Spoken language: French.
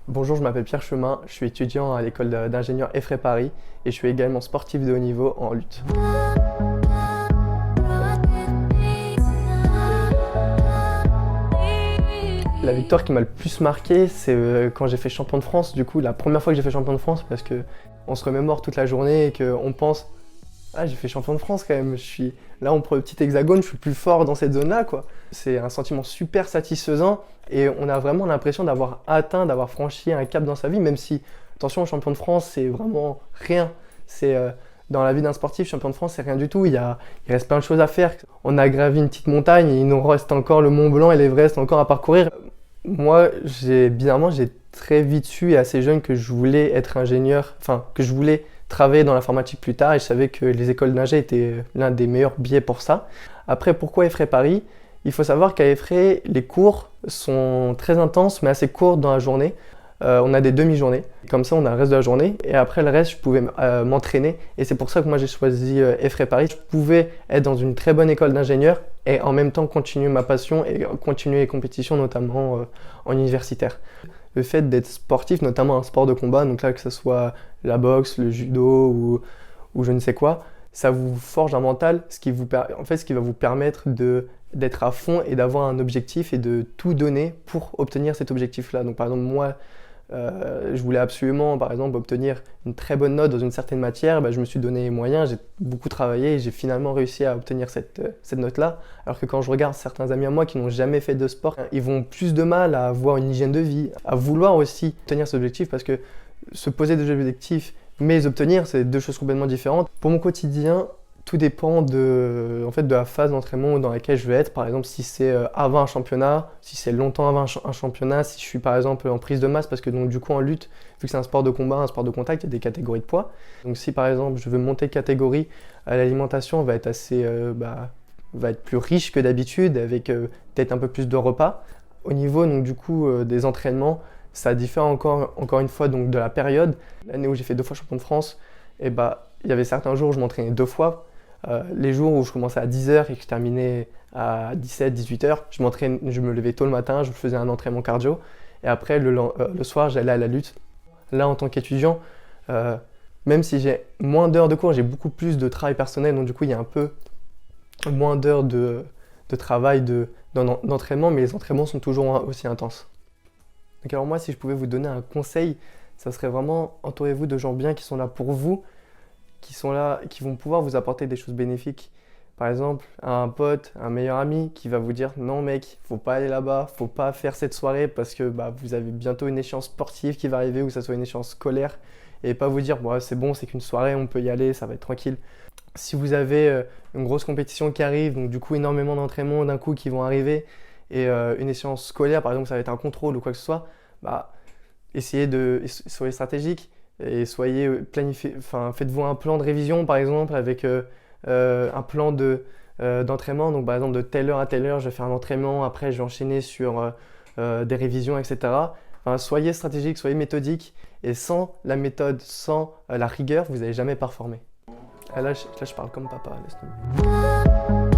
Bonjour, je m'appelle Pierre Chemin, je suis étudiant à l'école d'ingénieur EFRE Paris et je suis également sportif de haut niveau en lutte. La victoire qui m'a le plus marqué, c'est quand j'ai fait champion de France. Du coup, la première fois que j'ai fait champion de France, parce que on se remémore toute la journée et qu'on pense ah, j'ai fait champion de France quand même. Je suis là, on prend le petit hexagone, je suis le plus fort dans cette zone-là, quoi. C'est un sentiment super satisfaisant et on a vraiment l'impression d'avoir atteint, d'avoir franchi un cap dans sa vie, même si, attention, champion de France, c'est vraiment rien. C'est dans la vie d'un sportif, champion de France, c'est rien du tout. Il reste plein de choses à faire. On a gravi une petite montagne et il nous reste encore le Mont Blanc et l'Everest encore à parcourir. Moi, bizarrement, j'ai très vite su et assez jeune que je voulais être ingénieur, enfin, que je voulais travailler dans l'informatique plus tard et je savais que les écoles d'ingé étaient l'un des meilleurs biais pour ça. Après, pourquoi EFRE Paris? Il faut savoir qu'à EFRE, les cours sont très intenses mais assez courts dans la journée. On a des demi-journées, comme ça on a le reste de la journée et après le reste je pouvais m'entraîner et c'est pour ça que moi j'ai choisi EFRE Paris. Je pouvais être dans une très bonne école d'ingénieur et en même temps continuer ma passion et continuer les compétitions notamment en universitaire. Le fait d'être sportif, notamment un sport de combat, donc là que ce soit la boxe, le judo ou je ne sais quoi, ça vous forge un mental, ce qui va vous permettre d'être à fond et d'avoir un objectif et de tout donner pour obtenir cet objectif-là. Donc par exemple moi, je voulais absolument, par exemple, obtenir une très bonne note dans une certaine matière. Je me suis donné les moyens, j'ai beaucoup travaillé et j'ai finalement réussi à obtenir cette note-là. Alors que quand je regarde certains amis à moi qui n'ont jamais fait de sport, ils vont plus de mal à avoir une hygiène de vie, à vouloir aussi obtenir cet objectif parce que se poser des objectifs mais les obtenir, c'est deux choses complètement différentes. Pour mon quotidien, tout dépend de la phase d'entraînement dans laquelle je vais être. Par exemple, si c'est avant un championnat, si c'est longtemps avant un championnat, si je suis par exemple en prise de masse, parce que donc, du coup en lutte, vu que c'est un sport de combat, un sport de contact, il y a des catégories de poids. Donc si par exemple je veux monter de catégorie, l'alimentation va être va être plus riche que d'habitude, avec peut-être un peu plus de repas. Au niveau donc, du coup, des entraînements, ça diffère encore une fois donc, de la période. L'année où j'ai fait 2 fois champion de France, il y avait certains jours où je m'entraînais 2 fois. Les jours où je commençais à 10h et que je terminais à 17-18h, je me levais tôt le matin, je faisais un entraînement cardio et après le soir j'allais à la lutte. Là en tant qu'étudiant, même si j'ai moins d'heures de cours, j'ai beaucoup plus de travail personnel, donc du coup il y a un peu moins d'heures de travail, d'entraînement, mais les entraînements sont toujours aussi intenses. Donc alors moi si je pouvais vous donner un conseil, ça serait vraiment entourez-vous de gens bien qui sont là pour vous, qui sont là, qui vont pouvoir vous apporter des choses bénéfiques. Par exemple, un pote, un meilleur ami qui va vous dire non mec, faut pas aller là-bas, faut pas faire cette soirée parce que vous avez bientôt une échéance sportive qui va arriver ou que ça soit une échéance scolaire et pas vous dire bon, c'est bon, c'est qu'une soirée, on peut y aller, ça va être tranquille. Si vous avez une grosse compétition qui arrive, donc du coup énormément d'entraînements d'un coup qui vont arriver et une échéance scolaire, par exemple ça va être un contrôle ou quoi que ce soit, soyez stratégique et soyez planifié, faites-vous un plan de révision par exemple avec un plan d'entraînement. Donc par exemple de telle heure à telle heure, je vais faire un entraînement, après je vais enchaîner sur des révisions, etc. Soyez stratégique, soyez méthodique et sans la méthode, sans la rigueur, vous n'allez jamais performer. Ah, là, je parle comme papa, laisse tomber.